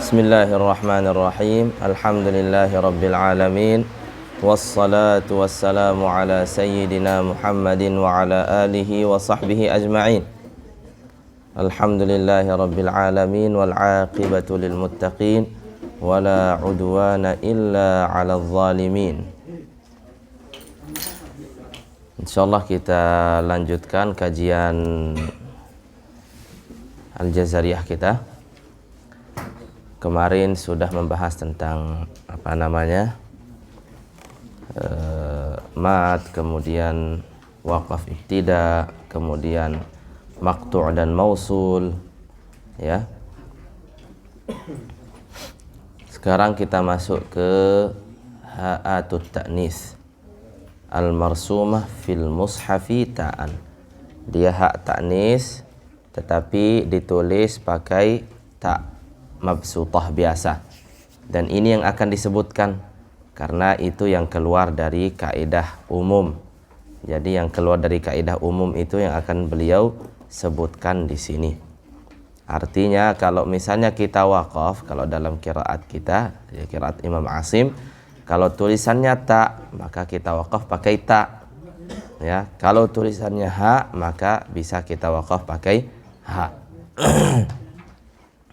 Bismillahirrahmanirrahim. Alhamdulillahi rabbil alamin. Wassalatu wassalamu ala sayyidina Muhammadin wa ala alihi wa sahbihi ajma'in. Alhamdulillahi rabbil alamin wal aqibatu lil muttaqin wala udwana illa 'alal zalimin. Insyaallah kita lanjutkan kajian Al-Jazariyah kita. Kemarin sudah membahas tentang mat, kemudian waqaf ibtida, kemudian maqtu' dan mausul, ya. Sekarang kita masuk ke ha'atut ta'nis al-marsumah fil mushafi ta'an. Dia hak ta'nis tetapi ditulis pakai ta' mabsutah biasa, dan ini yang akan disebutkan karena itu yang keluar dari kaidah umum. Jadi yang keluar dari kaidah umum itu yang akan beliau sebutkan di sini. Artinya kalau misalnya kita waqaf, kalau dalam qiraat kita, ya qiraat Imam Asim, kalau tulisannya ta maka kita waqaf pakai ta, ya. Kalau tulisannya ha maka bisa kita waqaf pakai ha.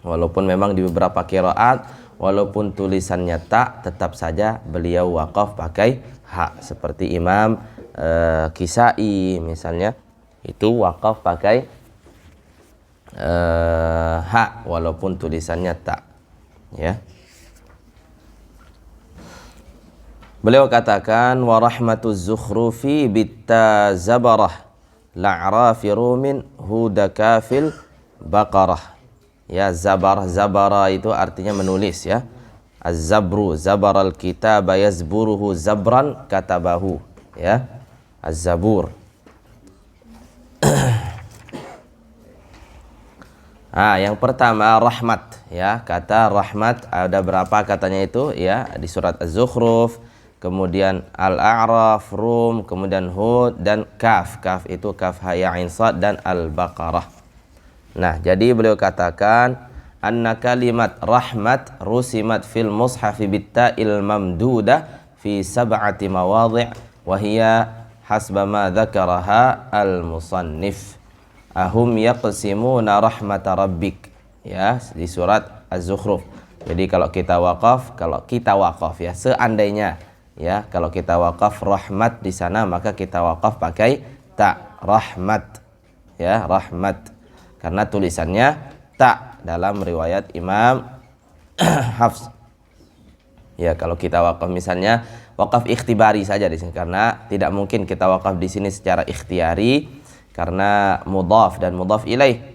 Walaupun memang di beberapa qiraat walaupun tulisannya ta, tetap saja beliau waqaf pakai ha. Seperti Imam Kisai misalnya, itu waqaf pakai ha walaupun tulisannya ta, ya. Beliau katakan wa rahmatuz zukhrufi bitta zabarah la'rafi rumin huda kafil baqarah. Ya, zabara itu artinya menulis, ya. Az-zabru zabaral kitaba yazburuhu zabran katabahu, ya. Az-zabur. Yang pertama rahmat, ya. Kata rahmat ada berapa katanya itu, ya, di surat Az-Zukhruf, kemudian Al-A'raf, Rum, kemudian Hud dan Kaf. Kaf itu kaf ha ya ain sad dan Al-Baqarah. Nah, jadi beliau katakan anna kalimat rahmat rusimat fil mushafi bitta'il mamdudah fi sab'ati mawadhi' wa hiya hasba ma dzakaraha al-musannif. Ahum yaqsimuna rahmata rabbik, ya, di surat Az-Zukhruf. Jadi kalau kita waqaf, ya, seandainya, ya, kalau kita waqaf rahmat di sana maka kita waqaf pakai ta, rahmat, ya, rahmat. Karena tulisannya ta dalam riwayat Imam Hafs. Ya, kalau kita waqaf misalnya waqaf ikhtibari saja di sini, karena tidak mungkin kita waqaf di sini secara ikhtiari karena mudhaf dan mudhaf ilaih.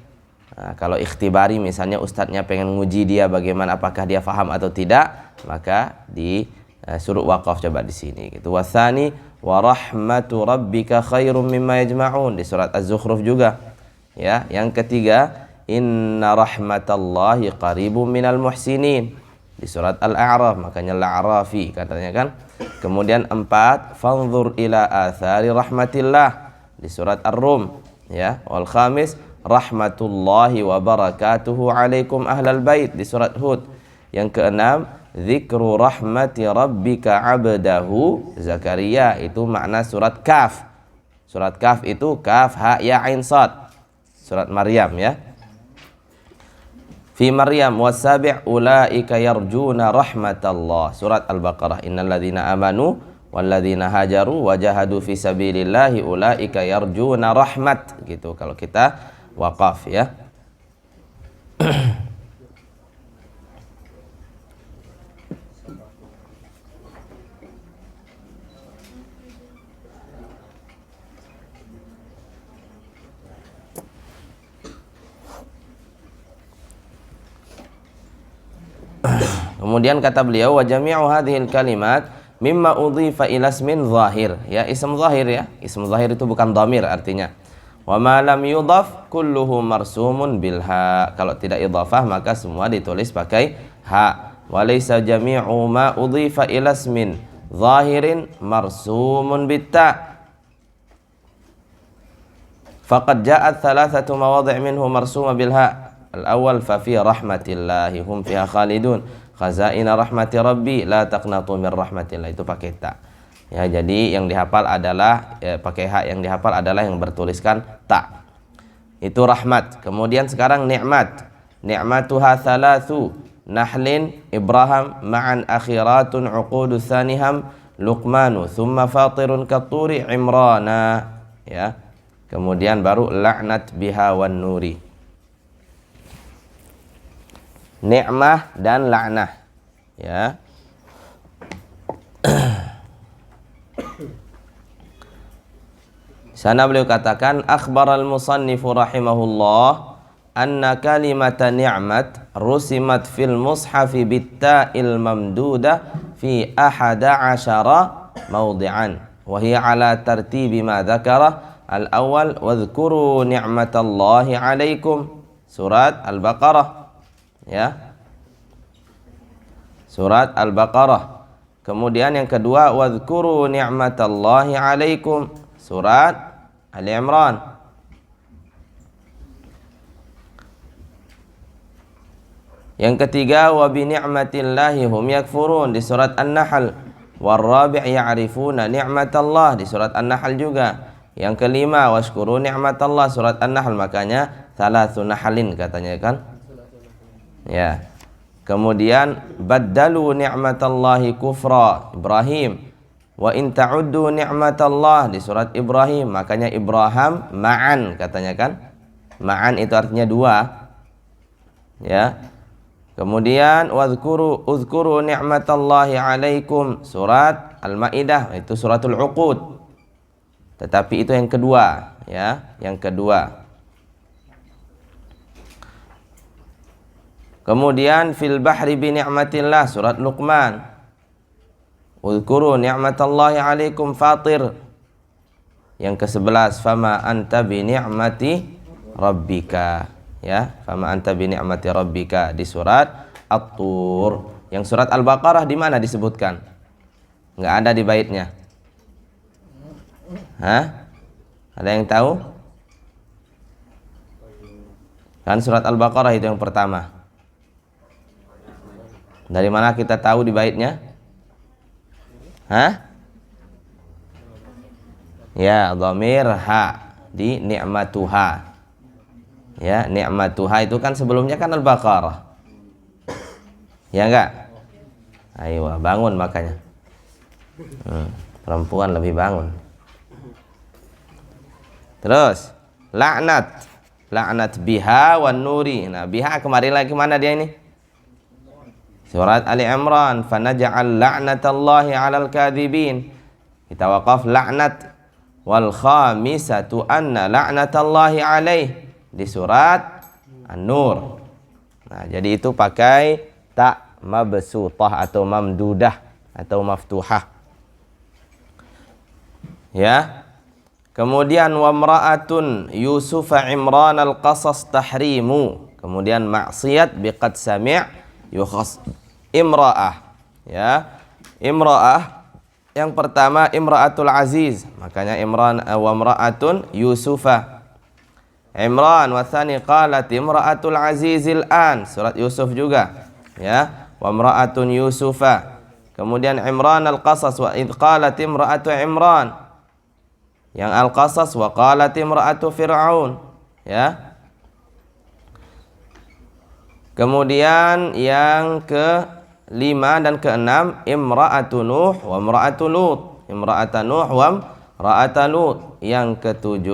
Nah, kalau ikhtibari misalnya ustadznya pengen nguji dia bagaimana, apakah dia faham atau tidak, maka disuruh waqaf coba di sini gitu. Wasani wa rahmatu rabbika khairum mimma yajma'un di surat Az-Zukhruf juga. Ya, yang ketiga inna rahmatallahi qaribum minal muhsinin di surat Al-A'raf, makanya Al-A'rafi katanya kan. Kemudian 4 fanzur ila athari rahmatillah di surat Ar-Rum, ya. Wal khamis rahmatullahi wa barakatuhu alaikum ahlal bait di surat Hud. Yang keenam dzikru rahmati rabbika abdahu Zakaria, itu makna surat Kaf. Surat Kaf itu kaf ha ya ain sad, surat Maryam, ya. Fi Maryam wasabi' ulaika yarjuna rahmatallah, surat Al-Baqarah innal ladzina amanu wal ladzina hajaru wajahadu fi sabilillahi ulaika yarjuna rahmat, gitu kalau kita waqaf, ya. Kemudian kata beliau wa jami'u hadhil kalimat mimma udhifa ila ismin zahir, ya, ism zahir, ya. Ism zahir itu bukan dhamir artinya. Wa ma lam yudhaf kulluhu marsumun bil ha. Kalau tidak idhafah maka semua ditulis pakai ha. Wa laysa jami'u ma udhifa ila ismin zahirin marsumun bit ta. Faqad ja'at thalathatu mawadhi' minhu marsuma bil ha. Al-awwal fa fi rahmatillahi hum fiha khalidun. Khazaina rahmati rabbi la taqnatu min rahmatillah. Itu pakai ta. Ya, jadi yang dihafal adalah pakai ha, yang dihafal adalah yang bertuliskan ta. Itu rahmat. Kemudian sekarang nikmat. Ni'matuha thalathu nahlin Ibrahim ma'an akhiratun uqudu thaniham Luqmanu thumma fatirun katuri Imrana. Ya. Kemudian baru la'nat biha wan nuri. Ni'mah dan la'nah. Ya. Sana beliau katakan akhbaral musannifu rahimahullah anna kalimata ni'mat rusimat fil mushafi bitta'il mamduda fi 11 mawdi'an wa hiya ala tartibi ma dzakara. Al-awwal wadhkuru ni'matallahi 'alaikum, surat Al-Baqarah. Ya. Surat Al-Baqarah. Kemudian yang kedua wadhkuru ni'matallahi 'alaikum, surat Ali Imran. Yang ketiga wa bi ni'matillahi hum yakfurun, di surat An-Nahl. Warabi' ya'rifuna ni'matallah, di surat An-Nahl juga. Yang kelima washkuru ni'matallah, surat An-Nahl. Makanya thalathu nahlin katanya kan. Ya. Kemudian baddalu ni'matallahi kufra, Ibrahim. Wa in ta'uddu ni'matallah, di surat Ibrahim. Makanya Ibrahim ma'an katanya kan. Ma'an itu artinya dua. Ya. Kemudian uzkuru ni'matallahi 'alaikum, surat Al-Maidah, itu suratul Uqud. Tetapi itu yang kedua, ya, yang kedua. Kemudian fil bahri bi ni'matillah, surat Luqman. Uzkuru ni'matallahi 'alaikum, Fatir. Yang ke-11 fama anta bi ni'mati rabbika, ya, fama anta bi ni'mati rabbika, di surat At-Tur. Yang surat Al-Baqarah di mana disebutkan? Enggak ada di baitnya. Hah? Ada yang tahu? Kan surat Al-Baqarah itu yang pertama. Dari mana kita tahu di baitnya? Hah? Ya, dhamir ha, di ni'matuha. Ya, ni'matuha itu kan sebelumnya kan Al-Baqarah. Ya enggak? Ayo, bangun makanya. Perempuan lebih bangun. Terus laknat, laknat biha wan nuri. Nah, biha kemarin lagi mana dia ini? Surat Ali Imran, fanaj'al la'natallahi 'alal kadhibin. Kita waqaf laknat. Wal khamisatu anna la'natallahi 'alaih, di surat An-Nur. Nah, jadi itu pakai ta mabsutah atau mamdudah atau maftuhah. Ya. Kemudian wamra'atun Yusufa Imran al-qasas tahrimu. Kemudian maksiat biqad sami' yukhas imra'ah. Ya. Imra'ah yang pertama Imra'atul Aziz. Makanya Imran wamra'atun Yusufa. Imran wa tsani qalat Imra'atul Azizil an, surat Yusuf juga. Ya. Wamra'atun Yusufa. Kemudian Imran al-qasas wa id qalat Imra'atu Imran. Yang Al-Qasas wa qalat imra'atu Fir'aun, ya. Kemudian yang ke-5 dan ke-6 imra'atu Nuh wa imra'atu Lut, imra'atu Nuh wa imra'atu Lut. Yang ke-7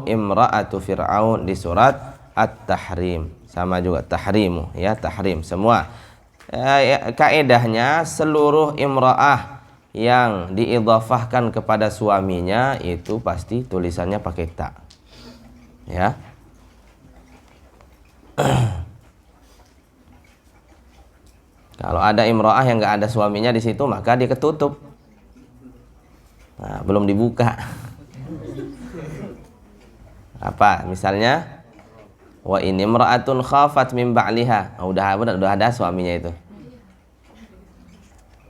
imra'atu Fir'aun, di surat At-Tahrim. Sama juga tahrimu, ya, tahrim semua. Kaedahnya seluruh imra'ah yang diidhafahkan kepada suaminya itu pasti tulisannya pakai ta. Ya. Kalau ada imro'ah yang nggak ada suaminya di situ, maka dia ketutup. Nah, belum dibuka. Apa? Misalnya, wa ini imra'atun khafat min ba'liha. Oh, udah ada suaminya itu.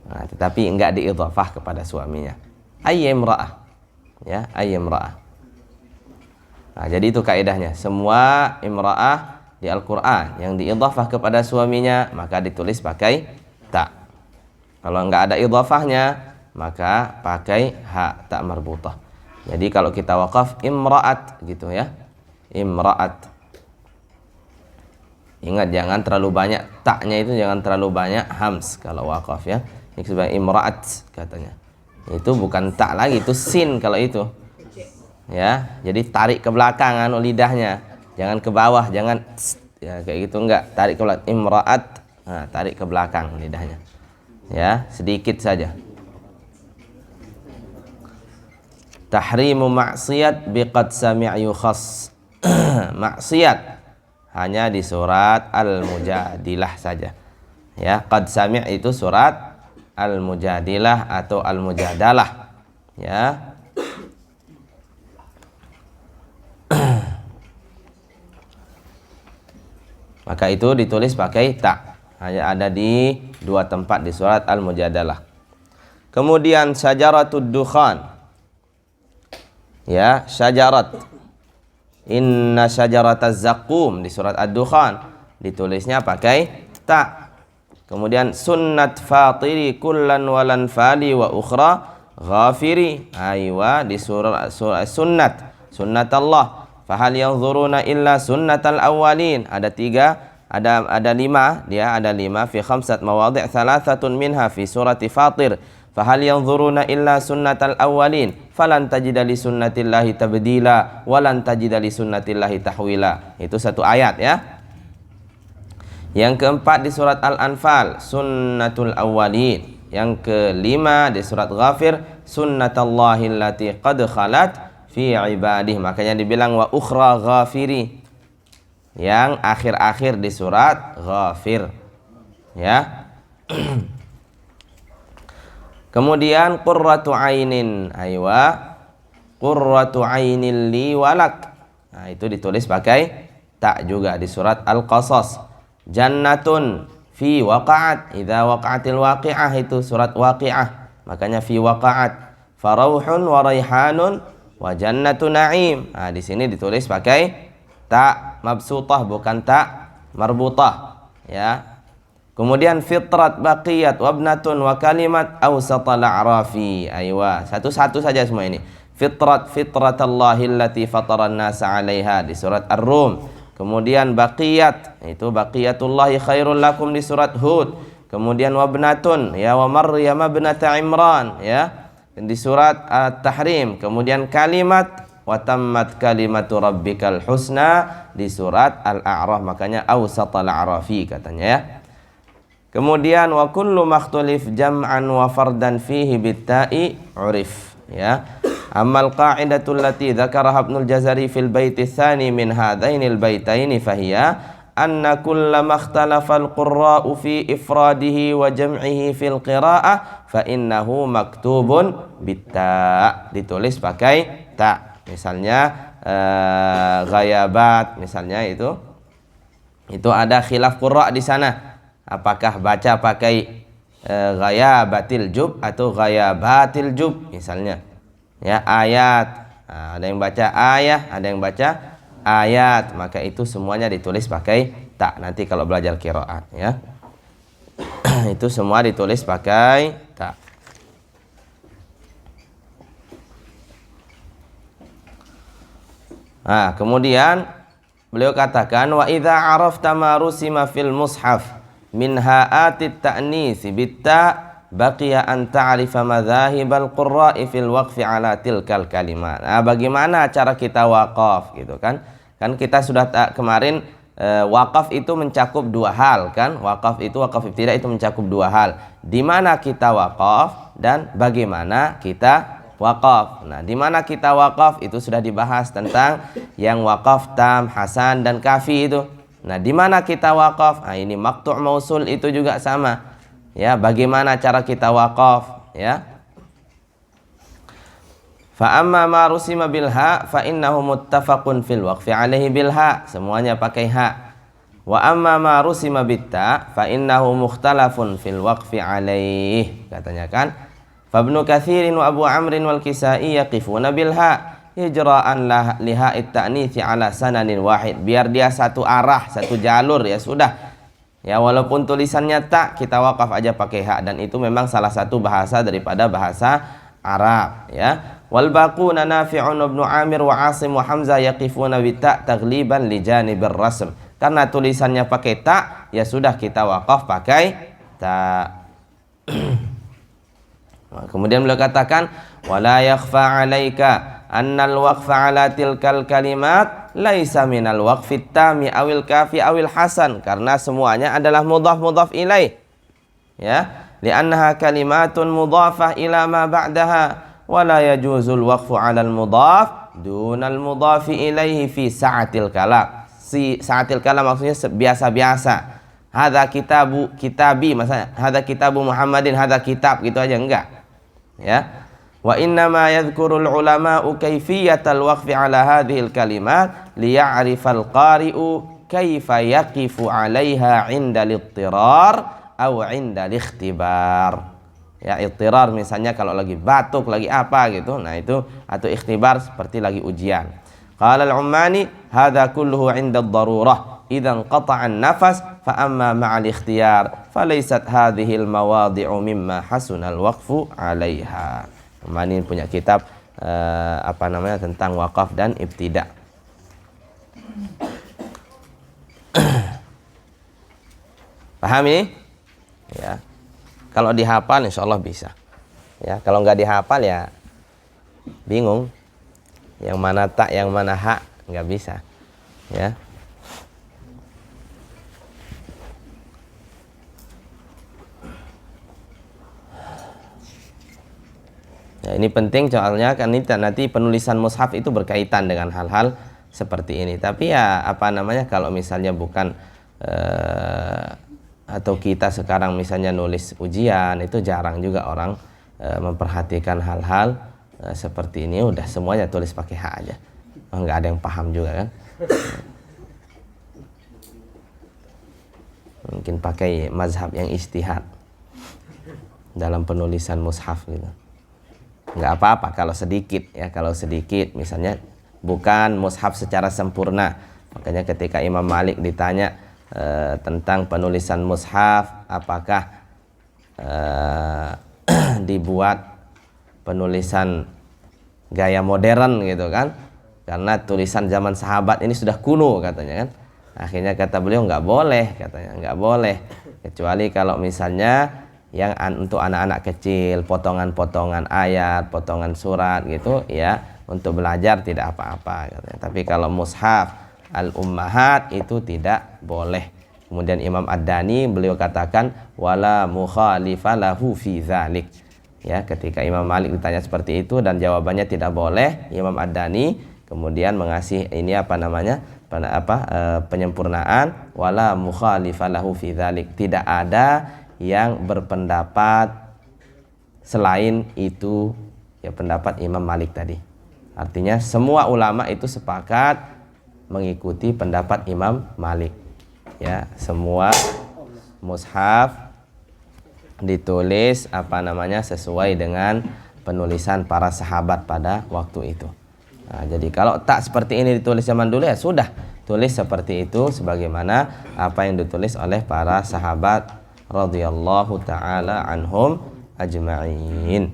Nah, tetapi enggak diidhafah kepada suaminya. Ayyimra'ah. Ya, ayyimra'ah. Nah, jadi itu kaidahnya. Semua imra'ah di Al-Quran yang diidhafah kepada suaminya, maka ditulis pakai ta. Kalau nggak ada idhafahnya, maka pakai ha, ta marbutah. Jadi kalau kita wakaf imra'at gitu ya, imra'at. Ingat jangan terlalu banyak taknya, itu jangan terlalu banyak hams kalau wakaf ya. Ini sebagai imra'at katanya. Itu bukan tak lagi, itu sin kalau itu. Ya, jadi tarik ke belakang anu lidahnya. Jangan ke bawah, jangan ya kayak gitu, enggak. Tarik ke belakang imra'at. Nah, tarik ke belakang lidahnya. Ya, sedikit saja. Tahrimu maksiat biqad sami'yu khas. Maksiat hanya di surat Al-Mujadilah saja. Ya, qad sami' itu surat Al-Mujadilah atau Al-Mujadalah. Ya. Maka itu ditulis pakai ta. Hanya ada di dua tempat di surat Al-Mujadalah. Kemudian syajaratud dukhan. Ya, syajarat. Inna syajarataz zaqqum di surat Ad-Dukhan ditulisnya pakai ta. Kemudian sunnat fatiri kullan walan fali wa ukhra ghafiri. Aywa di surah sunnat, sunnat Allah. Fahal yanzuruna illa sunnatal awwalin. Ada tiga, ada lima, dia ada lima fi khamsat mawadhi' thalathatun minha fi surati Fatir. Fahal yanzuruna illa sunnatal awwalin falan tajida li sunnatillahi tabdila walan tajida li sunnatillahi tahwila. Itu satu ayat ya. Yang keempat di surat Al-Anfal sunnatul awwalin. Yang kelima di surat Ghafir sunnatallahi allati qad khalat fi ibadih. Makanya dibilang wa ukhra ghafiri. Yang akhir-akhir di surat Ghafir. Ya. Kemudian qurratu ainin, aywa qurratu ainil li walak. Nah, itu ditulis pakai ta juga di surat Al-Qasas. Jannatun fi waqa'at, idza waqa'atil waqi'ah itu surat Waqi'ah. Makanya fi waqa'at. Farauhun wa raihanun wa jannatu na'im. Nah, di sini ditulis pakai ta mabsutah bukan ta marbutah, ya. Kemudian fitrat baqiyat wabnatun wa kalimat awsatal a'rafi. Aywa, satu-satu saja semua ini. Fitrat fitratallahi allati fataran nasa 'alaiha di surat Ar-Rum. Kemudian baqiyat, itu baqiyatullahi khairul lakum di surat Hud. Kemudian wabnatun ya wa Maryam ibnata Imran ya di surat At-Tahrim. Kemudian kalimat wa tammat kalimatu rabbikal husna di surat Al-A'raf. Makanya awsatal a'rafi katanya ya. Kemudian wa kullu makhtulif jam'an wa fardan fihi bitta'i urif ya. Amal qa'idatul lati dzakaraha Ibnul Jazari fil baiti tsani min hadainil baitaini fahiya anna kulla makhtalafal qurra'u fi ifradihi wa jam'ihi fil qira'ah fa innahu maktubun bitta. Ditulis pakai ta. Misalnya ghayabat misalnya itu ada khilaf qurra' di sana. Apakah baca pakai ghayabatil jub atau ghayabatil jub misalnya. Ya, ayat. Nah, ada yang baca ayah, ada yang baca ayat. Maka itu semuanya ditulis pakai ta. Nanti kalau belajar qiraat ya. Itu semua ditulis pakai ta. Nah, kemudian beliau katakan wa idza arafta ma rusima fil mushaf min ha'atit ta'nisi bitta baqiya an ta'rifa madzahibal qurra'i fil waqfi ala tilkal kalimat. Nah, bagaimana cara kita waqaf gitu kan? Kan kita sudah kemarin waqaf itu mencakup dua hal kan? Waqaf ibtidah itu mencakup dua hal. Di mana kita waqaf dan bagaimana kita waqaf. Nah, di mana kita waqaf itu sudah dibahas tentang yang waqaf tam, hasan dan kafi itu. Nah, di mana kita waqaf? Nah, ini maqtu' mausul itu juga sama. Ya, bagaimana cara kita waqaf, ya? Fa amma ma rusima bil ha fa innahu muttafaqun fil waqfi alaihi bil ha. Semuanya pakai ha. Wa amma ma rusima bit ta fa innahu mukhtalafun fil waqfi alaihi. Katanya kan? Fa Ibnu Katsirin wa Abu Amrin wal Kisai yaqifuna bil ha. hijra'an liha at-ta'nits ala sananin wahid, biar dia satu arah, satu jalur, ya sudah. Ya, walaupun tulisannya tak, kita wakaf aja pakai ha, dan itu memang salah satu bahasa daripada bahasa Arab, ya. Wal baquna Nafi'un ibn Amir wa Asim wa Hamzah yaqifuna bi ta' taghliban li janibir rasm. Karena tulisannya pakai ta, ya sudah kita wakaf pakai ta. Kemudian beliau katakan wala yakhfa 'alaika annal waqfa 'ala tilkal kalimat laisa minal waqfit tami awil kafi awil hasan, karena semuanya adalah mudhaf ilaih, ya, li'annaha kalimatun mudhafah ila ma ba'daha wa la yajuzul waqfu 'alal mudhaf dunal mudhafi ilaihi fi sa'atil kalam. Si sa'atil kalam maksudnya biasa-biasa. Hadza kitabi maksudnya hadza kitabu Muhammadin, hadza kitab, gitu aja enggak, ya. Wa innama yadhkurul ulama'u kayfiyatal waqfi ala hadhil kalimat liya'rifal qari'u kayfa yaqifu 'alaiha 'inda al-ittirar aw 'inda al-ikhtibar. Ya, ittirar misalnya kalau lagi batuk, lagi apa gitu. Nah, itu atau ikhtibar seperti lagi ujian. Qala al-Ummani hadza kulluhu 'inda ad-darurah idzan qata'a an-nafas fa amma ma'al ikhtiyar falaysat hadhil mawadi'u mimma hasuna al-waqfu 'alaiha. Mani punya kitab tentang wakaf dan ibtida. Paham ini? Ya. Kalau dihafal insya Allah bisa. Ya, kalau nggak dihafal ya bingung. Yang mana tak, yang mana hak, nggak bisa. Ya. Ya, ini penting soalnya kan nanti penulisan mushaf itu berkaitan dengan hal-hal seperti ini. Tapi ya kalau misalnya bukan atau kita sekarang misalnya nulis ujian, itu jarang juga orang memperhatikan hal-hal seperti ini. Udah semuanya tulis pakai hak aja. Nggak ada yang paham juga kan. Mungkin pakai mazhab yang ijtihad dalam penulisan mushaf gitu. Nggak apa-apa kalau sedikit, ya, kalau sedikit misalnya bukan mushaf secara sempurna. Makanya ketika Imam Malik ditanya tentang penulisan mushaf, apakah dibuat penulisan gaya modern gitu kan, karena tulisan zaman sahabat ini sudah kuno katanya kan. Akhirnya kata beliau nggak boleh, katanya nggak boleh, kecuali kalau misalnya yang untuk anak-anak kecil, potongan-potongan ayat, potongan surat gitu, ya, untuk belajar tidak apa-apa katanya. Tapi kalau mushaf al-ummahat itu tidak boleh. Kemudian Imam Ad-Dani beliau katakan wala mukhalifa lahu fi dzalik. Ya, ketika Imam Malik ditanya seperti itu dan jawabannya tidak boleh, Imam Ad-Dani kemudian mengasih ini penyempurnaan wala mukhalifa lahu fi dzalik. Tidak ada yang berpendapat selain itu, ya, pendapat Imam Malik tadi. Artinya semua ulama itu sepakat mengikuti pendapat Imam Malik. Ya, semua mushaf ditulis sesuai dengan penulisan para sahabat pada waktu itu. Nah, jadi kalau tak seperti ini ditulis zaman dulu, ya sudah, tulis seperti itu sebagaimana apa yang ditulis oleh para sahabat radhiyallahu ta'ala anhum ajma'in.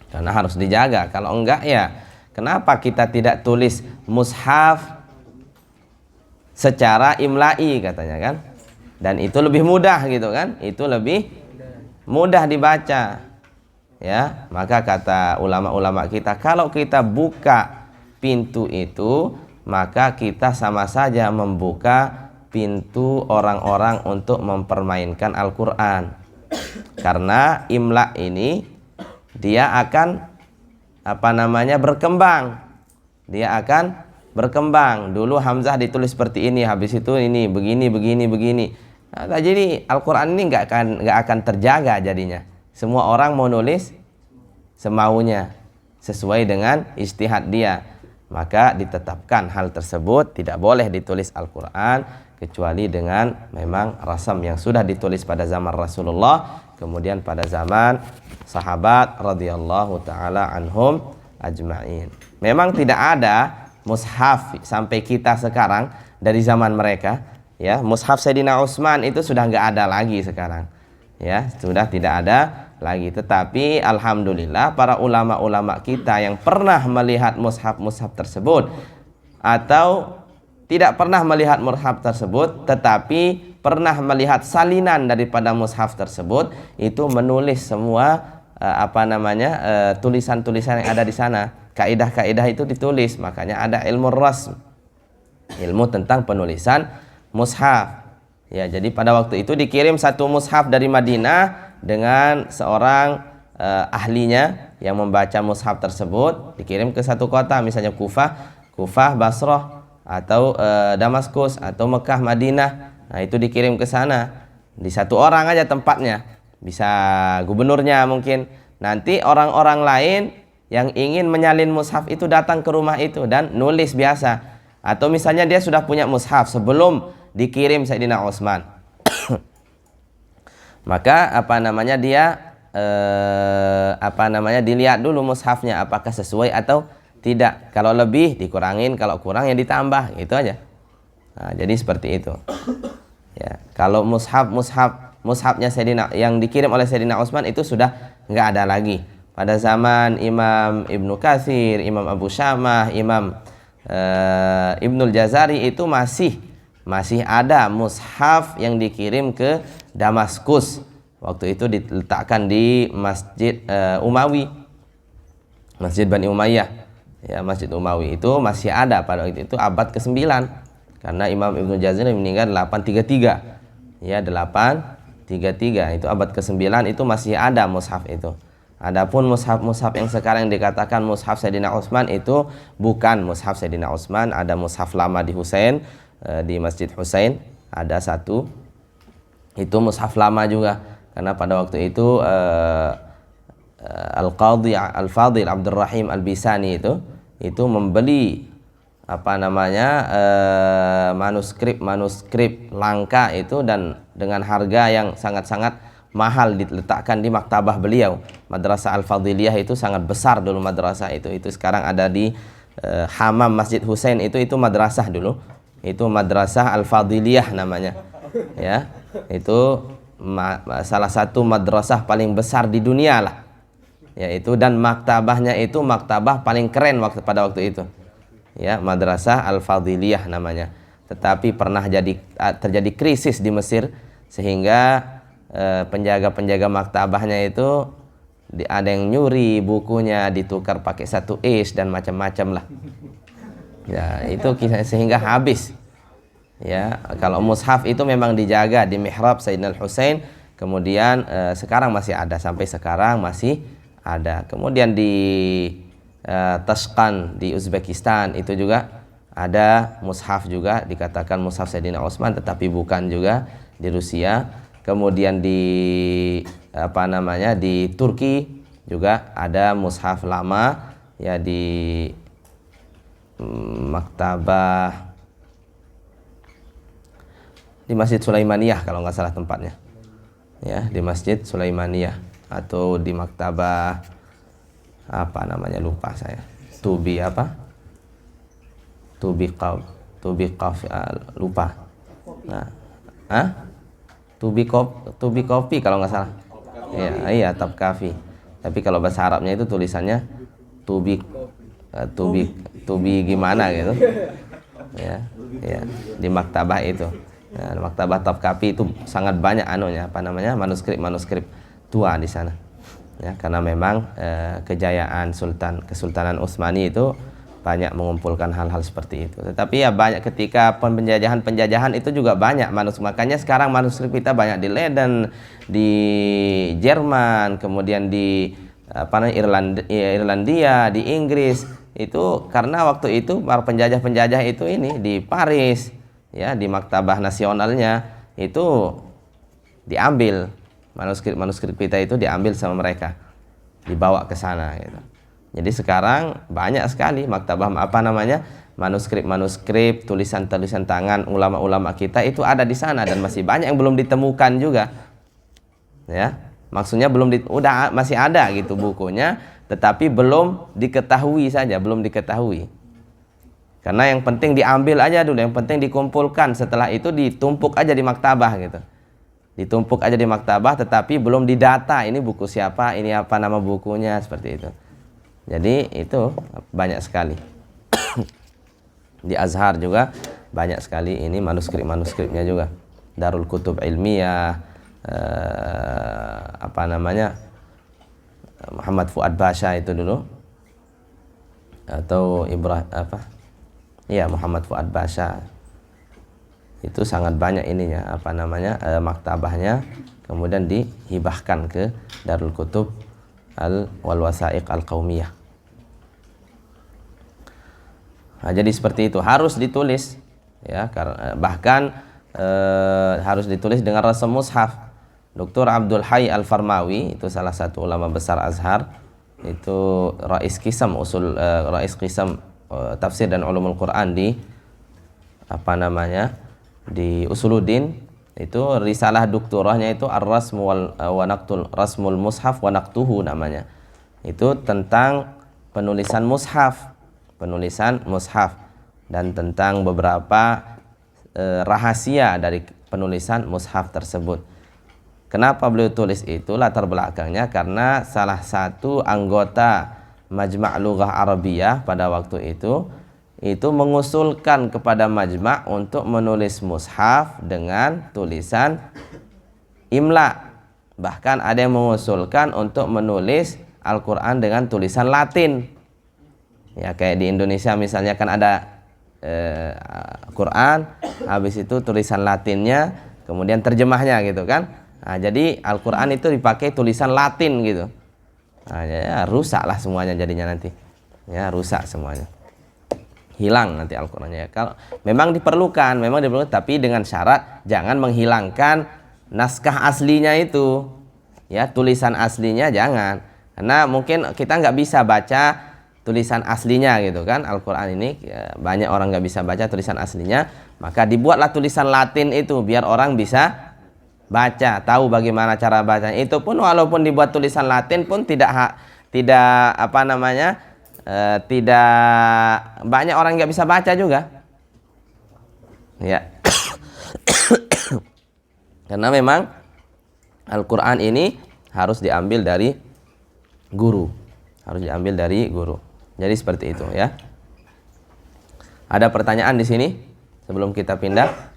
Karena harus dijaga. Kalau enggak, ya kenapa kita tidak tulis mushaf secara imla'i katanya kan? Dan itu lebih mudah gitu kan? Itu lebih mudah dibaca. Ya, maka kata ulama-ulama kita, kalau kita buka pintu itu, maka kita sama saja membuka pintu orang-orang untuk mempermainkan Al-Quran. Karena imla ini dia akan berkembang. Dia akan berkembang. Dulu Hamzah ditulis seperti ini, habis itu ini begini. Nah, jadi Al-Quran ini nggak akan terjaga jadinya. Semua orang mau nulis semaunya sesuai dengan ijtihad dia. Maka ditetapkan hal tersebut tidak boleh ditulis Al-Quran kecuali dengan memang rasam yang sudah ditulis pada zaman Rasulullah, kemudian pada zaman sahabat radhiyallahu taala anhum ajma'in. Memang tidak ada mushaf sampai kita sekarang dari zaman mereka, ya. Mushaf Sayyidina Utsman itu sudah nggak ada lagi sekarang, ya, sudah tidak ada lagi. Tetapi alhamdulillah para ulama-ulama kita yang pernah melihat mushaf-mushaf tersebut atau tidak pernah melihat mushaf tersebut tetapi pernah melihat salinan daripada mushaf tersebut, itu menulis semua tulisan-tulisan yang ada di sana. Kaidah-kaidah itu ditulis, makanya ada ilmu rasm, ilmu tentang penulisan mushaf. Ya, jadi pada waktu itu dikirim satu mushaf dari Madinah dengan seorang ahlinya yang membaca mushaf tersebut, dikirim ke satu kota, misalnya Kufah, Basrah, atau Damaskus, atau Mekah, Madinah. Nah, itu dikirim ke sana. Di satu orang aja tempatnya, bisa gubernurnya mungkin. Nanti orang-orang lain yang ingin menyalin mushaf itu datang ke rumah itu dan nulis biasa. Atau misalnya dia sudah punya mushaf sebelum dikirim Sayyidina Utsman. Maka dilihat dulu mushafnya apakah sesuai atau tidak. Kalau lebih dikurangin, kalau kurang ya ditambah, gitu aja. Nah, jadi seperti itu. Ya, kalau mushafnya Sayyidina yang dikirim oleh Sayyidina Utsman itu sudah nggak ada lagi. Pada zaman Imam Ibnu Katsir, Imam Abu Syamah, Imam Ibnul Jazari itu masih ada mushaf yang dikirim ke Damaskus. Waktu itu diletakkan di Masjid Umawi, Masjid Bani Umayyah. Ya, Masjid Umawi itu masih ada pada waktu itu abad ke-9. Karena Imam Ibnu Jazari meninggal 833. Ya, 833 itu abad ke-9, itu masih ada mushaf itu. Adapun mushaf-mushaf yang sekarang dikatakan mushaf Sayyidina Utsman itu bukan mushaf Sayyidina Utsman. Ada mushaf lama di Husain, di Masjid Husain ada satu. Itu mushaf lama juga, karena pada waktu itu Al-Qadhi Al-Fadhil Abdurrahim Al-Bisani itu membeli manuskrip langka itu, dan dengan harga yang sangat-sangat mahal diletakkan di maktabah beliau. Madrasah Al-Fadhiliyah itu sangat besar dulu madrasah itu. Itu sekarang ada di Hamam Masjid Husain, itu madrasah dulu. Itu Madrasah Al-Fadhiliyah namanya. Ya, itu salah satu madrasah paling besar di dunia lah. Yaitu, dan maktabahnya itu maktabah paling keren pada waktu itu. Ya, Madrasah Al-Fadhiliyah namanya. Tetapi pernah terjadi krisis di Mesir, sehingga penjaga-penjaga maktabahnya itu ada yang nyuri bukunya, ditukar pakai satu is dan macam-macam lah. Ya, itu kisah, sehingga habis. Ya, kalau mushaf itu memang dijaga di mihrab Sayyidina Al-Husain. Kemudian sekarang masih ada, sampai sekarang masih ada. Kemudian di Tashqan di Uzbekistan itu juga ada mushaf, juga dikatakan mushaf Sayyidina Utsman, tetapi bukan juga. Di Rusia. Kemudian di Turki juga ada mushaf lama, ya, di maktabah di Masjid Sulaimaniyah kalau nggak salah tempatnya. Ya, di Masjid Sulaimaniyah, atau di maktabah lupa saya. Lupa. Nah, Tubi Kopi kalau nggak salah. Iya, Tabkafi. Tapi kalau bahasa Arabnya itu tulisannya Tubi gimana gitu. Ya, di maktabah itu. Nah, maktabah Tabkafi itu sangat banyak manuskrip tua di sana. Ya, karena memang kejayaan Kesultanan Utsmani itu banyak mengumpulkan hal-hal seperti itu. Tetapi ya banyak ketika penjajahan itu juga banyak makanya sekarang manuskrip kita banyak di Leiden, di Jerman, kemudian di Irlandia, di Inggris. Itu karena waktu itu para penjajah itu di Paris, ya, di maktabah nasionalnya itu diambil manuskrip kita, itu diambil sama mereka, dibawa ke sana gitu. Jadi sekarang banyak sekali maktabah manuskrip, tulisan-tulisan tangan ulama-ulama kita itu ada di sana, dan masih banyak yang belum ditemukan juga. Ya, maksudnya masih ada gitu bukunya, tetapi belum diketahui saja, belum diketahui. Karena yang penting diambil aja dulu, yang penting dikumpulkan, setelah itu ditumpuk aja di maktabah gitu. Ditumpuk aja di maktabah tetapi belum didata, ini buku siapa, ini apa nama bukunya, seperti itu. Jadi itu banyak sekali. Di Azhar juga banyak sekali ini manuskrip-manuskripnya juga. Darul Kutub Ilmiah, Muhammad Fuad Basha itu dulu, atau Muhammad Fuad Basha. Itu sangat banyak ininya, maktabahnya, kemudian dihibahkan ke Darul Kutub wal Wasaiq Al-Qaumiyah. Nah, jadi seperti itu, harus ditulis ya, bahkan harus ditulis dengan resem mushaf. Dr. Abdul Hayy Al-Farmawi, itu salah satu ulama besar Azhar, itu Rais Qisam Tafsir dan Ulumul Quran di di Usuluddin. Itu risalah doktorahnya itu Ar-Rasmu wa Naqtul Rasmul Mushaf wa Naqtuhu namanya. Itu tentang penulisan mushaf dan tentang beberapa rahasia dari penulisan mushaf tersebut. Kenapa beliau tulis itu? Latar belakangnya karena salah satu anggota Majma' Lughah Arabiyah pada waktu itu mengusulkan kepada Majma' untuk menulis mushaf dengan tulisan imla. Bahkan ada yang mengusulkan untuk menulis Al-Quran dengan tulisan Latin. Ya, kayak di Indonesia misalnya kan ada Quran, habis itu tulisan Latinnya, kemudian terjemahnya gitu kan. Nah, jadi Al-Quran itu dipakai tulisan Latin gitu. Nah, ya, rusaklah semuanya jadinya nanti. Ya, rusak semuanya. Hilang nanti Al-Qur'annya. Ya. Kalau memang diperlukan, tapi dengan syarat jangan menghilangkan naskah aslinya itu. Ya, tulisan aslinya jangan. Karena mungkin kita nggak bisa baca tulisan aslinya gitu kan. Al-Qur'an ini ya, banyak orang nggak bisa baca tulisan aslinya, maka dibuatlah tulisan Latin itu biar orang bisa baca, tahu bagaimana cara bacanya. Itu pun walaupun dibuat tulisan Latin pun tidak banyak orang nggak bisa baca juga. Ya. Karena memang Al-Qur'an ini harus diambil dari guru. Jadi seperti itu ya. Ada pertanyaan di sini sebelum kita pindah?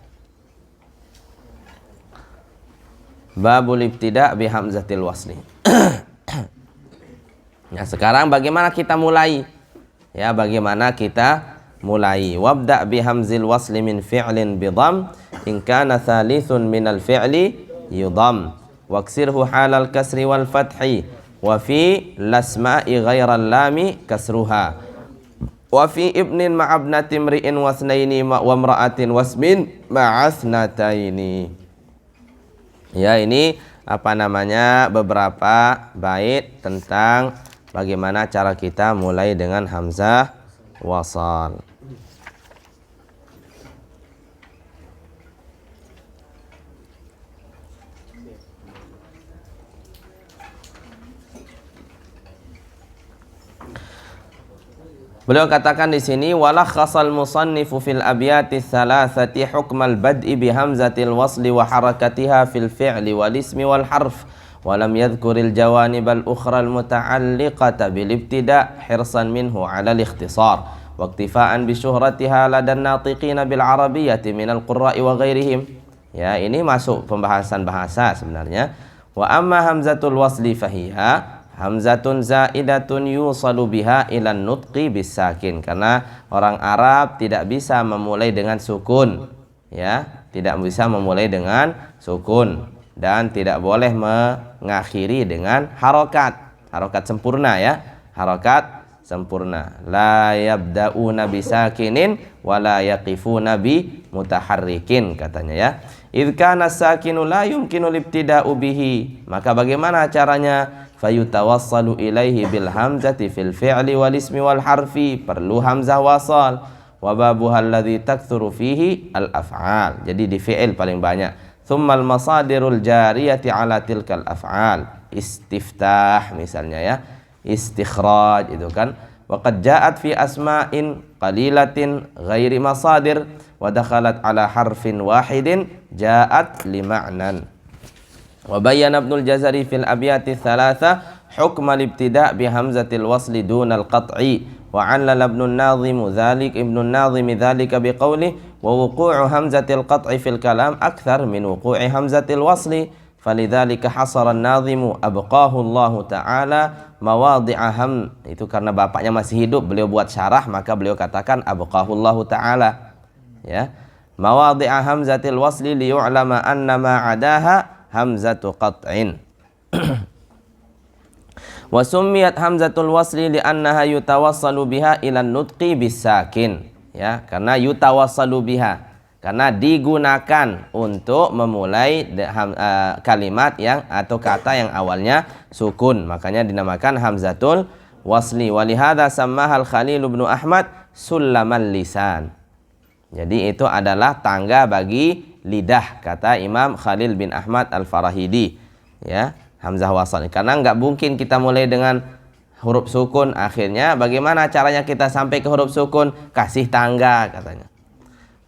Babul ibtida' bi hamzatil wasli. Nah, sekarang bagaimana kita mulai? Ya, bagaimana kita mulai? Wabda' bi hamzil wasli min fi'lin bi dham in kana thalithun min al fi'li yudham waksirhu halal kasri wal fathi wa fi lasma'i ghairal lami kasruha wa fi ibnin ma'abnati imri'in wasnaini wa imra'atin wasmin ma'asnataini. Ya, ini beberapa bait tentang bagaimana cara kita mulai dengan hamzah wasal. Beliau katakan di sini walakhasal musannifu fil abyati thalathati hukmal bad'i bi hamzatil wasli wa harakatiha fil fi'li wal ismi wal harf wa lam yadhkuril jawanib al ukhra al muta'alliqata bil ibtida' hirsan minhu 'ala al ikhtisar wa iktifa'an bi syuhratiha ladan natiqina bil arabiyyati min al qurra'i wa ghairihim. Ya, ini masuk pembahasan bahasa sebenarnya. Wa amma hamzatul wasli fahiha hamzatun zaidatun yusalu biha ilan nutqi bisakin. Karena orang Arab tidak bisa memulai dengan sukun, ya, tidak bisa memulai dengan sukun dan tidak boleh mengakhiri dengan harokat sempurna, ya, harokat sempurna. La yabda'una bisakinin wa la yaqifuna bi mutaharrikin, katanya, ya. Idh kana sakinu la yumkinu libtida'u bihi, maka bagaimana caranya? Fayutawassalu ilaihi bil hamzati fil fi'li wal ismi wal harfi, perlu hamzah wasal. Wa babuha alladhi takthuru fihi al af'al, jadi di fi'il paling banyak. Thummal masadirul jariyati ala tilkal af'al, istiftah misalnya, ya, istikhraj itu kan. Wa qad ja'at fi asma'in qalilatin ghairi masadir wa dakhalat ala harfin wahidin ja'at li ma'nan. Wa bayyana Ibnul Jazari fil abyati thalatha hukma al-ibtida' bi hamzatil wasli duna al-qat'i wa 'allala Ibnun Nazim dzalika bi qawlihi wa wuqu'u hamzatil qat'i fil kalam akthar min wuqu'i hamzatil wasli falidzalika hasara an-nazimu abqahu Allah taala mawadhi'a itu karena bapaknya masih hidup beliau buat syarah maka beliau katakan abqahu Allah taala ya mawadhi'a hamzatil wasli liyu'lama anna ma 'adaha hamzatu qat'in. Wa summiyat hamzatul wasli li'annaha yutawassalu biha ila nutqi bisakin ya karena yutawassalu biha karena digunakan untuk memulai kalimat yang atau kata yang awalnya sukun makanya dinamakan hamzatul wasli. Walihada sammahal Khalil bin Ahmad sullamal lisan. Jadi itu adalah tangga bagi lidah kata Imam Khalil bin Ahmad Al-Farahidi ya hamzah wasal karena nggak mungkin kita mulai dengan huruf sukun akhirnya bagaimana caranya kita sampai ke huruf sukun kasih tangga katanya.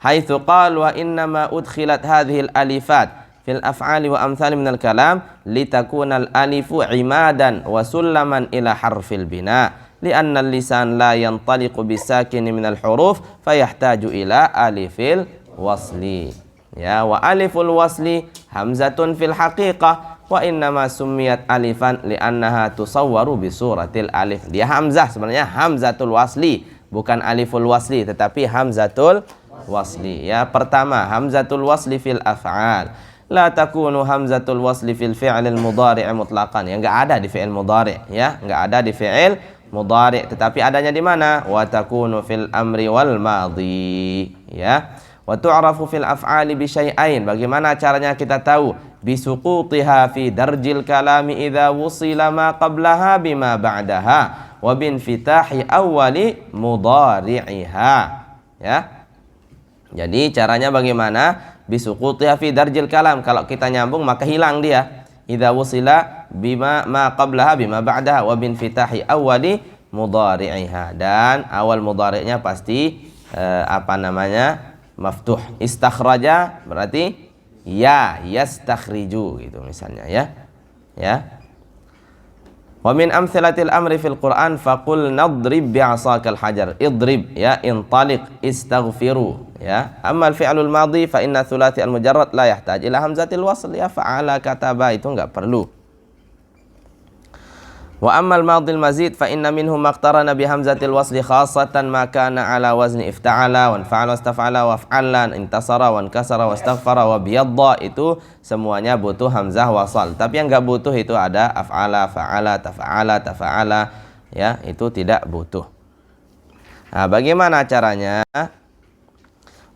Haitsu qala wa innama udkhilat hadhil alifat fil af'ali wa amthali minal kalam litakuna al alifu imadan wa sullaman ila harfil bina lianna al-lisan la yantaliqu bisakin minal huruf fayahtaju ila alifil wasli ya wa aliful wasli hamzatun fil haqiqah wa innama summiyat alifan li'annaha tusawwaru bi suratil alif. Dia hamzah sebenarnya hamzatul wasli, bukan aliful wasli tetapi hamzatul wasli. Ya, pertama hamzatul wasli fil af'al. La takunu hamzatul wasli fil fi'lil mudhari' mutlaqan. Ya enggak ada di fi'il mudhari' ya, enggak ada di fi'il mudhari' tetapi adanya di mana? Wa takunu fil amri wal madhi ya. Wa tu'rafu fil af'ali bi syai'ain. Bagaimana caranya kita tahu? Bisuqutiha fi darjil kalami idza wusila ma qablaha bima ba'daha wa bin fitahi awwali mudhari'iha ya. Jadi caranya bagaimana? Bisuqutiha fi darjil kalam. Kalau kita nyambung maka hilang dia. Idza wusila bima ma qablaha bima ba'daha wa bin fitahi awwali mudhari'iha. Dan awal mudhari'nya pasti maftuh. Istakhraja berarti ya yastakhriju gitu misalnya ya. Wa min amthalatil amri fil Qur'an faqul nadrib bi'asakal hajar. Idrib ya intaliq istaghfiru ya. Amma al-fi'lul madhi fa inna thulathi al-mujarrad la yahtaj ila hamzatil wasl ya fa'ala kataba itu enggak perlu. Wa ammal madhil mazid fa inna minhu maqtarana bi hamzatil wasli khassatan ma kana ala wazni ifta'ala wa fa'ala wastaf'ala wa fa'alan intasara wa inkasara wa istaghfara wa biyadda itu semuanya butuh hamzah wasal. Tapi yang enggak butuh itu ada af'ala, fa'ala, tafa'ala ya, itu tidak butuh. Nah, bagaimana caranya?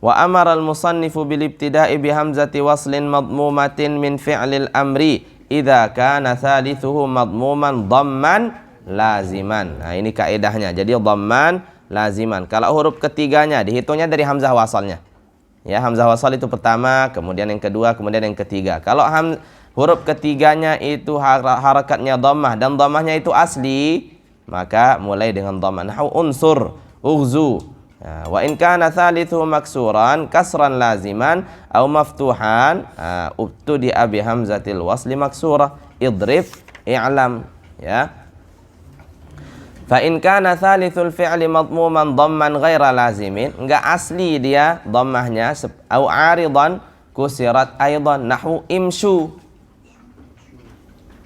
Wa amara al-musannifu bil ibtida'i bi hamzati waslin madmumatin min fi'lil amri idza kana thalithuhu madmuman dhamman laziman. Nah, ini kaidahnya. Jadi dhamman laziman. Kalau huruf ketiganya dihitungnya dari hamzah wasalnya. Ya, hamzah wasal itu pertama, kemudian yang kedua, kemudian yang ketiga. Kalau huruf ketiganya itu harakatnya dhammah dan dhammahnya itu asli, maka mulai dengan dhammah. Nahu unsur, ughzu. Wa in kana thalithu maksuran kasran laziman au maftuhan ubtudi'a bi hamzatil wasli maksura idrib i'lam ya. Fa in kana thalithul fi'li madmuman dhamman ghaira lazimin enggak asli dia dhammahnya au aridan kusirat aidan nahwu imshu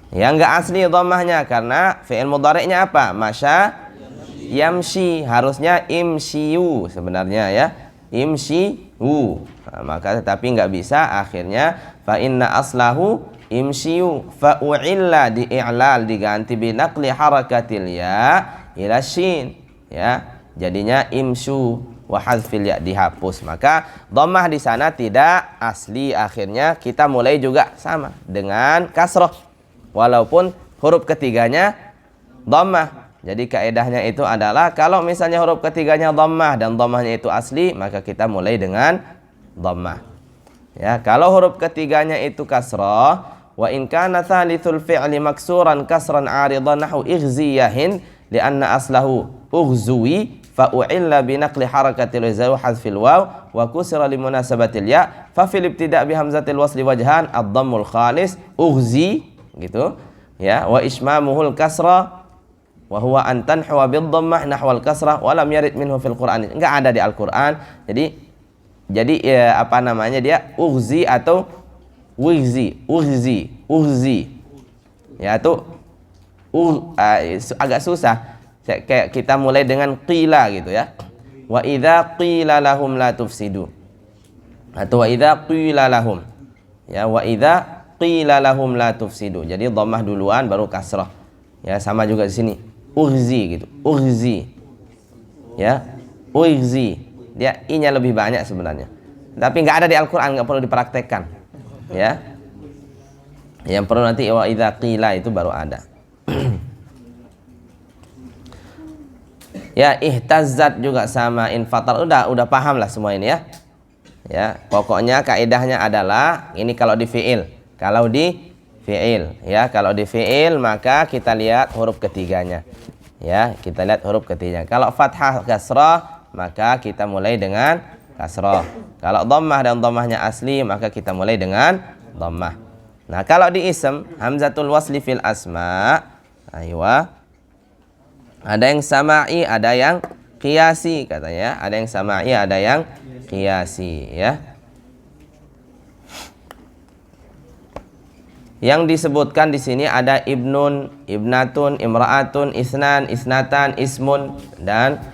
ya enggak asli dhammahnya karena fi'il mudhari'nya apa? Masya yamshi, harusnya imshiyu sebenarnya ya, imshiyu. Nah, maka tetapi nggak bisa, akhirnya fa inna aslahu imshiyu fa u'illa di i'lal diganti bi naqli harakatil ya ila shin ya, jadinya imshu wa hadzfil ya dihapus. Maka dhammah di sana tidak asli, akhirnya kita mulai juga sama dengan kasroh walaupun huruf ketiganya dhammah. Jadi kaedahnya itu adalah kalau misalnya huruf ketiganya dhammah dan dhammahnya itu asli, maka kita mulai dengan dhammah. Ya, kalau huruf ketiganya itu kasrah wa in kana thalithul fi'li maksuran kasran 'aridan nahwu ighziyahin li'anna aslahu ughzuwi fa u'illa bi naqli harakatil wa hadfil waw wa kusira li munasabatil ya fa fil ibtida' bi hamzatil wasli wajhan ad-dhammul khalis ughzi gitu ya, wa ismamuhul kasra wa huwa an tanhuwa bid dhammah nahwal kasrah wa lam yarid minhu fil Qur'an. Enggak ada di Al-Qur'an. Jadi ya, apa namanya dia ughzi atau ughzi ya itu agak susah. Kayak kita mulai dengan qila gitu ya, wa idza qila lahum la tufsidu, atau wa idza qila lahum ya, wa idza qila lahum la tufsidu. Jadi dhammah duluan baru kasrah ya, sama juga di sini ughzi gitu, ughzi ya, ughzi dia i-nya lebih banyak sebenarnya, tapi nggak ada di Al-Quran, nggak perlu dipraktekkan ya. Yang perlu nanti wa idza qila itu baru ada. Ya, ihtazzat juga sama infatar, udah paham lah semua ini ya. Ya, pokoknya kaidahnya adalah ini kalau di fi'il. Kalau di fi'il ya, kalau di fi'il maka kita lihat huruf ketiganya. Ya, kita lihat huruf ketiganya. Kalau fathah kasrah maka kita mulai dengan kasrah. Kalau dhammah dan dhammahnya asli maka kita mulai dengan dhammah. Nah, kalau di ism hamzatul wasli fil asma, aywa, ada yang sama'i, ada yang qiyasi katanya. Ada yang sama'i, ada yang qiyasi ya. Yang disebutkan di sini ada ibnun, ibnatun, imra'atun, isnan, isnatan, ismun dan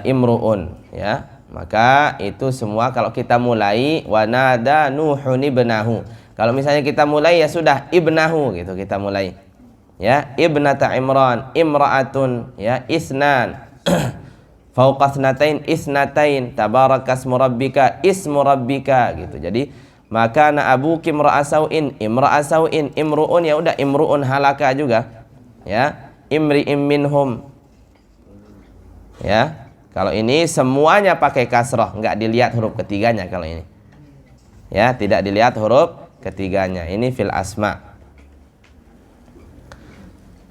imru'un ya. Maka itu semua kalau kita mulai wanada nuhun ibnahu. Kalau misalnya kita mulai ya sudah ibnahu gitu kita mulai. Ya, ibnata Imran, imra'atun, ya, isnan, fauqasnatain, isnatain, tabarakasmu rabbika, ismu rabbika, gitu. Jadi, maka na abuki imra'asau'in, imra'asau'in, imru'un, ya udah imru'un halaka juga, ya, imri'im minhum, ya. Kalau ini semuanya pakai kasroh, nggak dilihat huruf ketiganya kalau ini, ya, tidak dilihat huruf ketiganya. Ini fil asma.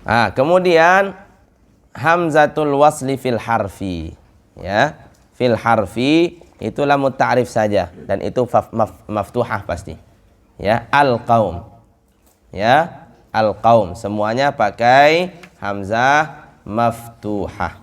Kemudian hamzatul wasli fil harfi ya, fil harfi itu lam ta'rif saja dan itu maftuhah pasti ya. Al qaum ya, al qaum semuanya pakai hamzah maftuhah.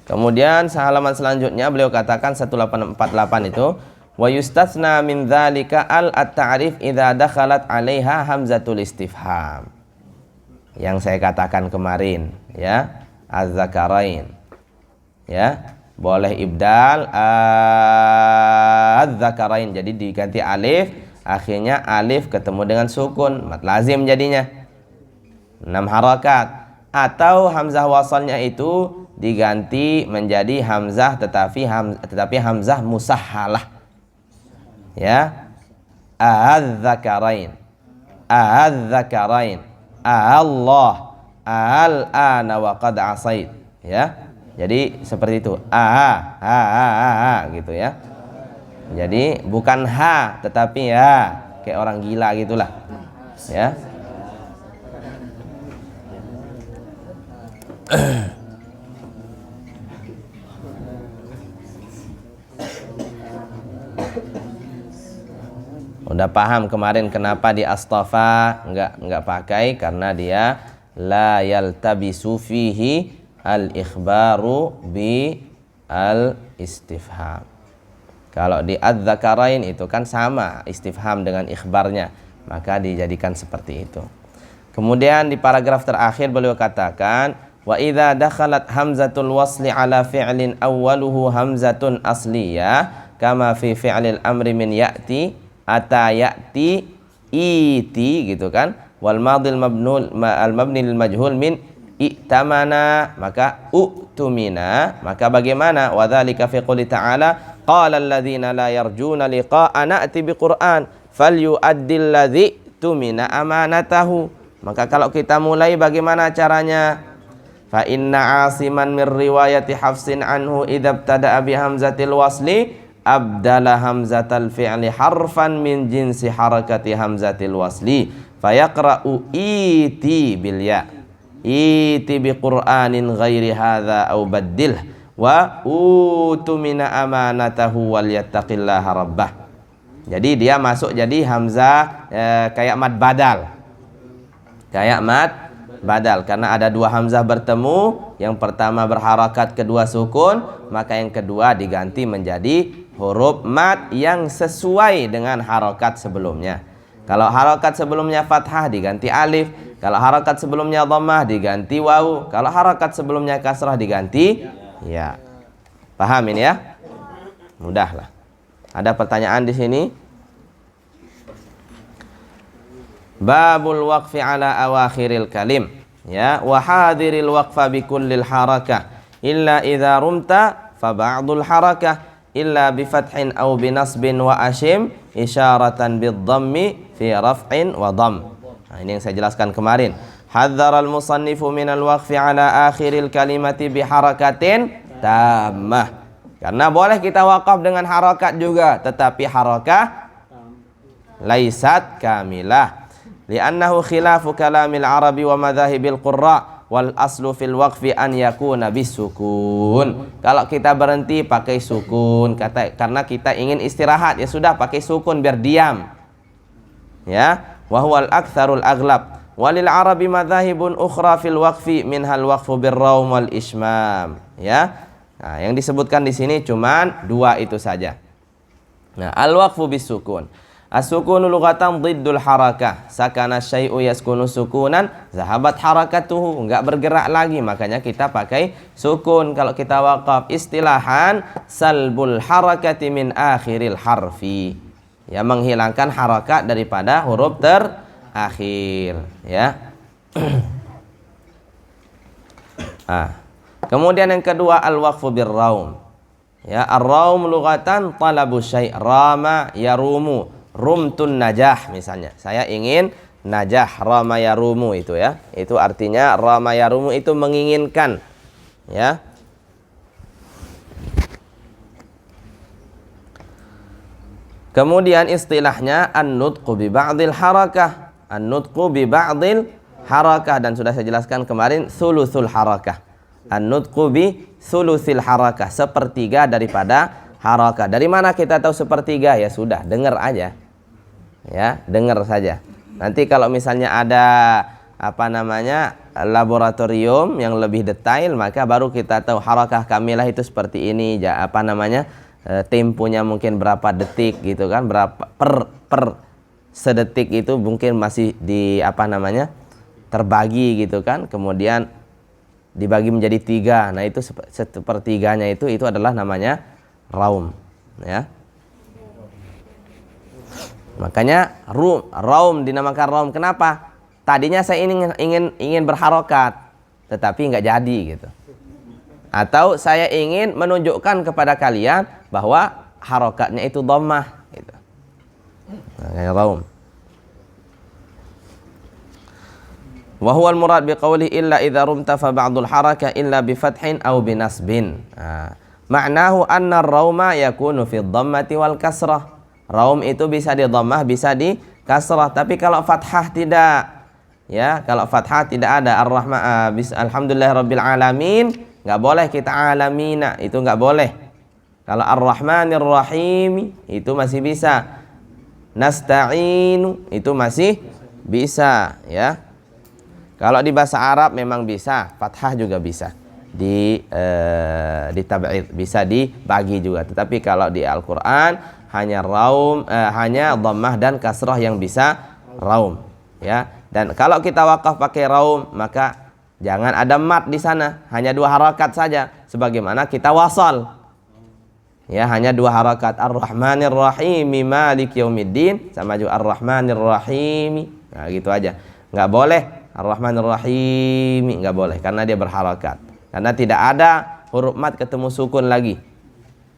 Kemudian halaman selanjutnya beliau katakan 1848 itu wa yustatsna min dzalika al at-ta'rif idza dakhalat 'alaiha hamzatul istifham. Yang saya katakan kemarin ya, az-zakarain. Ya, boleh ibdal az-zakarain jadi diganti alif, akhirnya alif ketemu dengan sukun, mad lazim jadinya. 6 harakat. Atau hamzah wasalnya itu diganti menjadi hamzah tetapi hamzah musahhalah. Ya, az-zakarain, az-zakarain, Allah, al-ana wa qad asait, ya. Jadi seperti itu, gitu ya. Jadi bukan ha tetapi ya, kayak orang gila gitulah, ya. Udah paham kemarin kenapa di astafa enggak pakai, karena dia la yaltabisu fihi al ikhbaru bi al istifham. Kalau di adz-dzakarain itu kan sama istifham dengan ikhbarnya, maka dijadikan seperti itu. Kemudian di paragraf terakhir beliau katakan wa idza dakhalat hamzatul wasli ala fi'lin awwaluhu hamzatun asliyah kama fi fi'lil amri min ya'ti atayati iti gitu kan, wal madhil mabni lil majhul min i'tamana maka u'tumina. Maka bagaimana wadzalika fi qouli ta'ala qala alladzina la yarjuna liqa'ana ati biqur'an falyu'addil ladzi tumina amanatahu. Maka kalau kita mulai bagaimana caranya? fa inna asiman min riwayati Hafsin anhu idza ibtada'a bi hamzatil wasli abdala hamzatal fi'li harfan min jinsi harakati hamzatil wasli fayaqra'u iti bil ya iti bi qur'anin ghairi hadza au baddil wa utumina amanatahu wal yattaqillaha rabbah. Jadi dia masuk jadi hamzah kayak mad badal. Kayak mad badal karena ada dua hamzah bertemu, yang pertama berharakat, kedua sukun, maka yang kedua diganti menjadi huruf mad yang sesuai dengan harakat sebelumnya. Kalau harakat sebelumnya fathah diganti alif, kalau harakat sebelumnya dhammah diganti waw, kalau harakat sebelumnya kasrah diganti ya. Paham ini ya? Mudahlah. Ada pertanyaan di sini? Babul waqfi ala awakhiril kalim. Ya, wa hadiril waqfa bi kullil harakah illa idza rumta fa ba'dul harakah illa bi fathin aw bi nasbin wa ashim isyaratan bid dhammi fi raf'in wa dhamm. Nah, ini yang saya jelaskan kemarin. Hadzaral musannifu minal waqfi ala akhiril kalimati bi harakatin tammah. Karena boleh kita wakaf dengan harakat juga, tetapi harakah laisat kamilah. Li'annahu khilafu kalamil arabi wa madhahibil qurra wal aslu fil waqfi an yakuna bisukun. Kalau kita berhenti pakai sukun, karena kita ingin istirahat, ya sudah pakai sukun biar diam. Ya, wa huwal aktsarul aghlab. Walil arabi madhahibun ukhra fil waqfi minhal waqfu birraum wal ismam. Ya. Nah, yang disebutkan di sini cuman dua itu saja. Nah, al-waqfu bisukun. As-sukunu lughatan dhiddul harakah. Sakana syai'u yaskunu sukunan, zahabat harakatuhu, enggak bergerak lagi, makanya kita pakai sukun kalau kita waqaf. Istilahan salbul harakati min akhiril harfi. Ya, menghilangkan harakat daripada huruf terakhir, ya. Kemudian yang kedua al-waqfu birraum. Ya, ar-raum lughatan talabu syai', rama yarumu, rumtun najah misalnya. Saya ingin najah, rama yarumu itu ya. Itu artinya rama yarumu itu menginginkan, ya. Kemudian istilahnya an-nutqu bi ba'dil harakah. An-nutqu bi ba'dil harakah, dan sudah saya jelaskan kemarin thuluthul harakah. An-nutqu bi thuluthil harakah, sepertiga daripada harakah. Dari mana kita tahu sepertiga? Ya sudah, dengar aja. Ya, dengar saja. Nanti kalau misalnya ada laboratorium yang lebih detail, maka baru kita tahu harakah kamilah itu seperti ini. Temponya mungkin berapa detik gitu kan, berapa per sedetik itu mungkin masih terbagi gitu kan, kemudian dibagi menjadi 3. Nah, itu sepertiganya itu adalah namanya raum, ya. Makanya raum dinamakan raum. Kenapa? Tadinya saya ingin berharokat, tetapi nggak jadi gitu. Atau saya ingin menunjukkan kepada kalian bahwa harokatnya itu dhammah gitu. Nah, raum. Wa huwal murad biqauli illa idza rumta fa ba'dul harakah illa bi fathin aw bi nasbin. Ma'nahu anna ar-rauma yakunu fi dhammati wal kasrah. Raum itu bisa di dhammah, bisa di kasrah, tapi kalau fathah tidak. Ya, kalau fathah tidak ada ar-rahman alhamdulillahirabbil alamin, enggak boleh kita alamina, itu enggak boleh. Kalau ar-rahmanir rahim itu masih bisa. Nasta'inu itu masih bisa, ya. Kalau di bahasa Arab memang bisa, fathah juga bisa ditab'id, bisa dibagi juga. Tetapi kalau di Al-Qur'an hanya raum, hanya dhammah dan kasrah yang bisa raum, ya. Dan kalau kita wakaf pakai raum, maka jangan ada mat di sana, hanya 2 harakat saja sebagaimana kita wasal. Ya, hanya 2 harakat, Ar-Rahmanir Rahim Malik Yaumiddin sama juga Ar-Rahmanir Rahim. Nah, gitu aja. Enggak boleh Ar-Rahmanir Rahim, enggak boleh karena dia berharakat. Karena tidak ada huruf mat ketemu sukun lagi.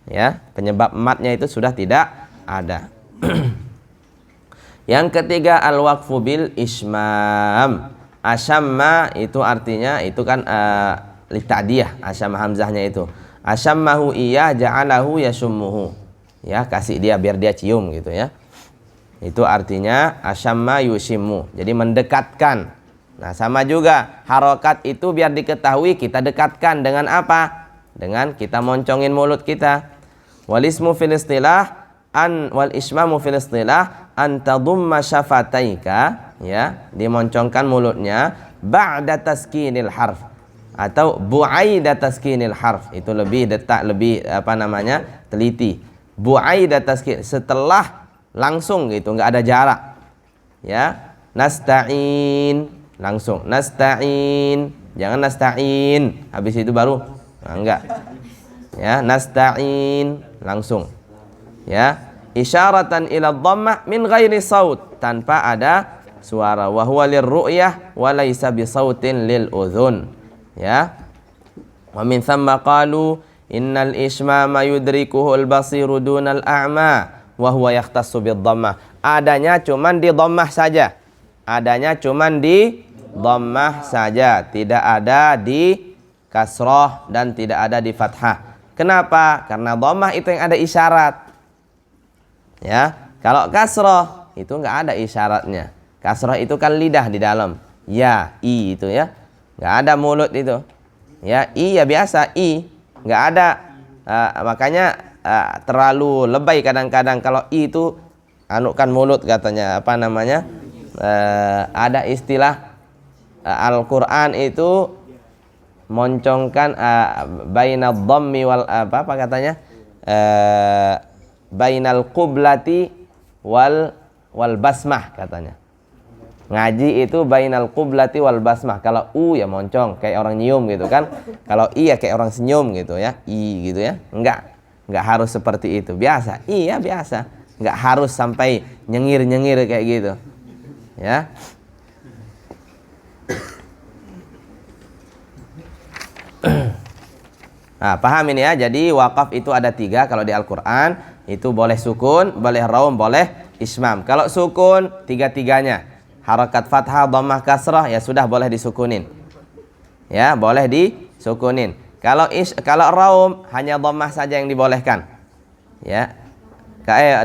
Ya, penyebab matnya itu sudah tidak ada. Yang ketiga al-waqfu bil ismam. Asyamma itu artinya itu kan lita'diyah, asyamma hamzahnya itu. Asyammahu iya ja'alahu yashummuhu. Ya, kasih dia biar dia cium gitu ya. Itu artinya asyamma yushimmu. Jadi mendekatkan. Nah, sama juga harokat itu biar diketahui kita dekatkan dengan apa? Dengan kita moncongin mulut kita. Wal ismu fil istilah wal ismamu fil istilah an tadumma syafataika, ya, dimoncongkan mulutnya ba'da taskinil harf atau bu'aida taskinil harf. Itu lebih detak, lebih teliti. Bu'aida taskin, setelah langsung gitu, enggak ada jarak. Ya, nasta'in langsung, nasta'in, jangan nasta'in habis itu baru, nah, enggak. Ya, nasta'in langsung. Ya, isyaratan ila dhammah min ghairi saut, tanpa ada suara. Wa huwa lirru'yah wa laysa bisautin lil udhun. Ya. Wa min thamma qalu innal ismama yudrikuhu al-basiru dunal a'ma wa huwa yakhtassu bid dhammah. Adanya cuman di dhammah saja. Adanya cuman di dhammah saja, tidak ada di kasrah dan tidak ada di fathah. Kenapa? Karena dhammah itu yang ada isyarat. Ya, kalau kasroh itu nggak ada isyaratnya. Kasroh itu kan lidah di dalam. Ya, i itu ya, nggak ada mulut itu. Ya, i ya biasa i, nggak ada. Makanya terlalu lebay kadang-kadang kalau i itu anukan mulut katanya. Ada istilah Al-Quran itu moncongkan bainal dhammi wal apa katanya? Bainal qublati wal basmah katanya. Ngaji itu bainal qublati wal basmah. Kalau ya moncong kayak orang nyium gitu kan. Kalau ya kayak orang senyum gitu ya. I gitu ya. Enggak harus seperti itu. Biasa. Iya biasa. Enggak harus sampai nyengir-nyengir kayak gitu. Ya. Nah, paham ini ya. Jadi wakaf itu ada 3 kalau di Al-Quran. Itu boleh sukun, boleh raum, boleh ismam. Kalau sukun, 3-tiganya. Harakat fathah, dhammah, kasrah, ya sudah boleh disukunin. Ya, boleh disukunin. Kalau raum, hanya dhammah saja yang dibolehkan. Ya.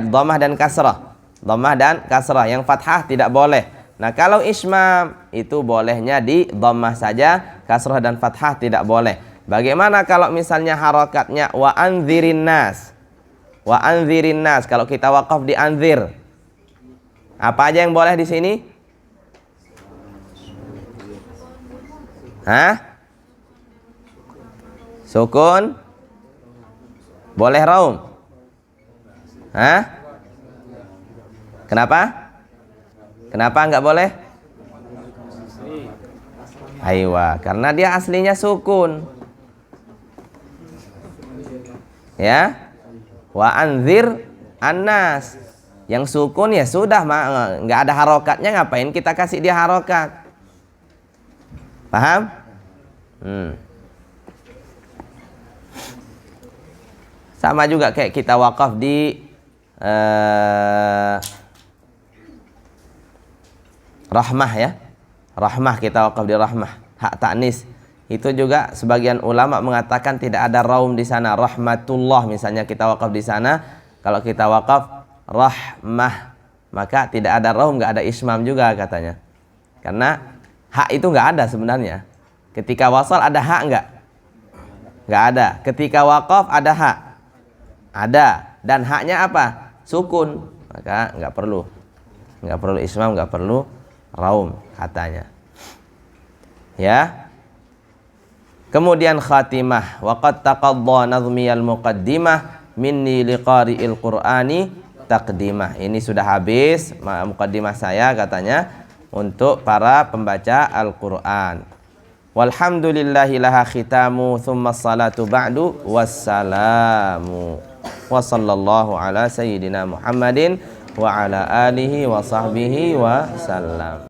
Dhammah dan kasrah. Dhammah dan kasrah. Yang fathah tidak boleh. Nah, kalau ismam, itu bolehnya di dhammah saja, kasrah dan fathah tidak boleh. Bagaimana kalau misalnya harakatnya wa anzirin nas? Wa anzirin nas, kalau kita wakaf di anzir, apa aja yang boleh di sini? Sukun? Boleh raum? Kenapa? Kenapa enggak boleh? Aywa, karena dia aslinya sukun. Ya. Wa anzir annas, yang sukun ya sudah, nggak ada harokatnya, ngapain kita kasih dia harokat? Paham? Sama juga kayak kita wakaf di rahmah ya. Rahmah, kita wakaf di rahmah, hak ta'nis. Itu juga sebagian ulama mengatakan tidak ada raum di sana. Rahmatullah misalnya kita wakaf di sana. Kalau kita wakaf rahmah, maka tidak ada raum, nggak ada ismam juga katanya. Karena hak itu nggak ada sebenarnya. Ketika wasal ada hak nggak? Nggak ada. Ketika wakaf ada hak? Ada. Dan haknya apa? Sukun. Maka nggak perlu ismam, nggak perlu raum katanya. Ya. Kemudian khatimah, waqad taqadda nazmiyal muqaddimah minni liqari'il qur'ani taqdimah. Ini sudah habis muqaddimah saya katanya untuk para pembaca Al-Qur'an. Walhamdulillahi laha khitamu thumma salatu ba'du wassalamu. Wa sallallahu ala sayyidina Muhammadin wa ala alihi wa sahbihi wa sallam.